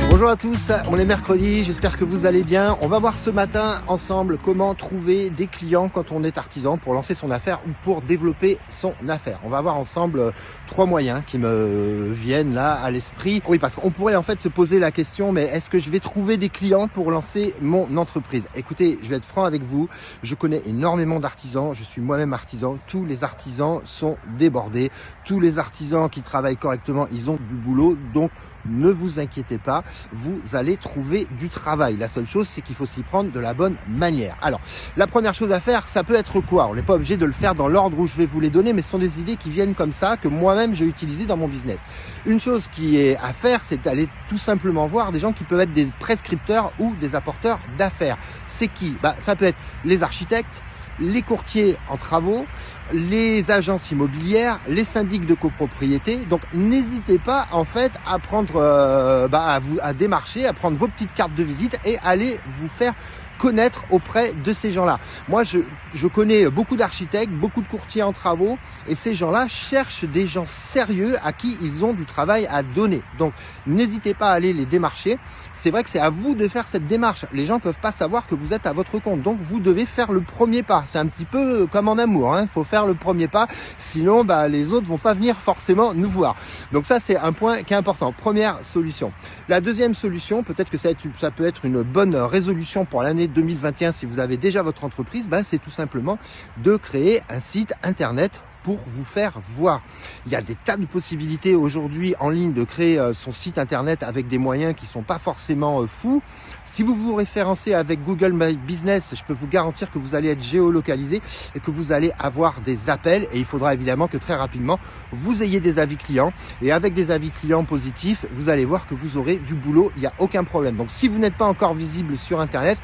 Bonjour à tous, on est mercredi, j'espère que vous allez bien. On va voir ce matin ensemble comment trouver des clients quand on est artisan pour lancer son affaire ou pour développer son affaire. On va voir ensemble 3 moyens qui me viennent là à l'esprit. Oui, parce qu'on pourrait en fait se poser la question, mais est-ce que je vais trouver des clients pour lancer mon entreprise? Écoutez, je vais être franc avec vous, je connais énormément d'artisans, je suis moi-même artisan, tous les artisans sont débordés, tous les artisans qui travaillent correctement, ils ont du boulot, donc ne vous inquiétez pas, vous allez trouver du travail. La seule chose, c'est qu'il faut s'y prendre de la bonne manière. Alors, la première chose à faire, ça peut être quoi? On n'est pas obligé de le faire dans l'ordre où je vais vous les donner, mais ce sont des idées qui viennent comme ça, que moi-même j'ai utilisées dans mon business. Une chose qui est à faire, c'est d'aller tout simplement voir des gens qui peuvent être des prescripteurs ou des apporteurs d'affaires. C'est qui? Ça peut être les architectes, les courtiers en travaux, les agences immobilières, les syndics de copropriété. Donc n'hésitez pas en fait à prendre, à démarcher, à prendre vos petites cartes de visite et aller vous faire connaître auprès de ces gens-là. Moi, je connais beaucoup d'architectes, beaucoup de courtiers en travaux et ces gens-là cherchent des gens sérieux à qui ils ont du travail à donner. Donc, n'hésitez pas à aller les démarcher. C'est vrai que c'est à vous de faire cette démarche. Les gens peuvent pas savoir que vous êtes à votre compte. Donc, vous devez faire le premier pas. C'est un petit peu comme en amour, hein. Faut faire le premier pas. Sinon, les autres vont pas venir forcément nous voir. Donc ça, c'est un point qui est important. Première solution. La deuxième solution, peut-être que ça peut être une bonne résolution pour l'année 2021 si vous avez déjà votre entreprise, c'est tout simplement de créer un site internet pour vous faire voir. Il y a des tas de possibilités aujourd'hui en ligne de créer son site internet avec des moyens qui sont pas forcément fous. Si vous vous référencez avec Google My Business, je peux vous garantir que vous allez être géolocalisé et que vous allez avoir des appels et il faudra évidemment que très rapidement vous ayez des avis clients et avec des avis clients positifs, vous allez voir que vous aurez du boulot, il n'y a aucun problème. Donc si vous n'êtes pas encore visible sur internet,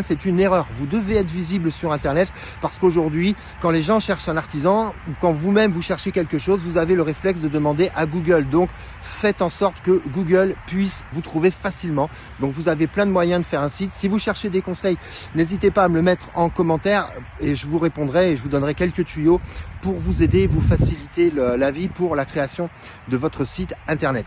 c'est une erreur. Vous devez être visible sur internet parce qu'aujourd'hui, quand les gens cherchent un artisan, quand vous-même vous cherchez quelque chose, vous avez le réflexe de demander à Google. Donc, faites en sorte que Google puisse vous trouver facilement. Donc, vous avez plein de moyens de faire un site. Si vous cherchez des conseils, n'hésitez pas à me le mettre en commentaire et je vous répondrai et je vous donnerai quelques tuyaux pour vous aider, vous faciliter la vie pour la création de votre site internet.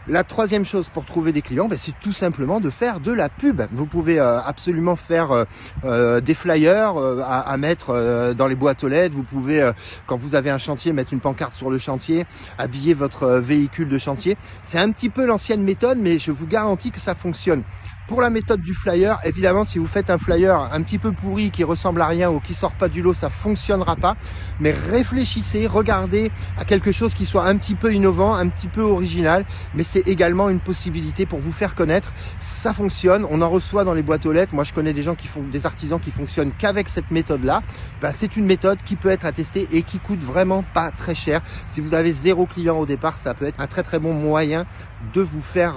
La troisième chose pour trouver des clients, c'est tout simplement de faire de la pub. Vous pouvez absolument faire des flyers à mettre dans les boîtes aux lettres. Vous pouvez, quand vous avez un chantier, mettre une pancarte sur le chantier, habiller votre véhicule de chantier. C'est un petit peu l'ancienne méthode, mais je vous garantis que ça fonctionne. Pour la méthode du flyer, évidemment, si vous faites un flyer un petit peu pourri qui ressemble à rien ou qui sort pas du lot, ça fonctionnera pas. Mais réfléchissez, regardez à quelque chose qui soit un petit peu innovant, un petit peu original. Mais c'est également une possibilité pour vous faire connaître. Ça fonctionne. On en reçoit dans les boîtes aux lettres. Moi, je connais des gens des artisans qui fonctionnent qu'avec cette méthode-là. C'est une méthode qui peut être attestée et qui coûte vraiment pas très cher. Si vous avez 0 client au départ, ça peut être un très très bon moyen de vous faire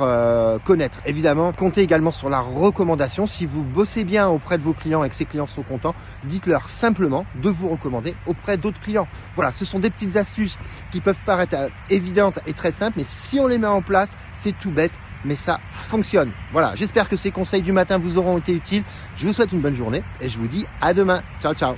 connaître. Évidemment, comptez également sur la recommandation. Si vous bossez bien auprès de vos clients et que ces clients sont contents, dites-leur simplement de vous recommander auprès d'autres clients. Voilà, ce sont des petites astuces qui peuvent paraître évidentes et très simples, mais si on les met en place, c'est tout bête, mais ça fonctionne. Voilà, j'espère que ces conseils du matin vous auront été utiles. Je vous souhaite une bonne journée et je vous dis à demain. Ciao, ciao.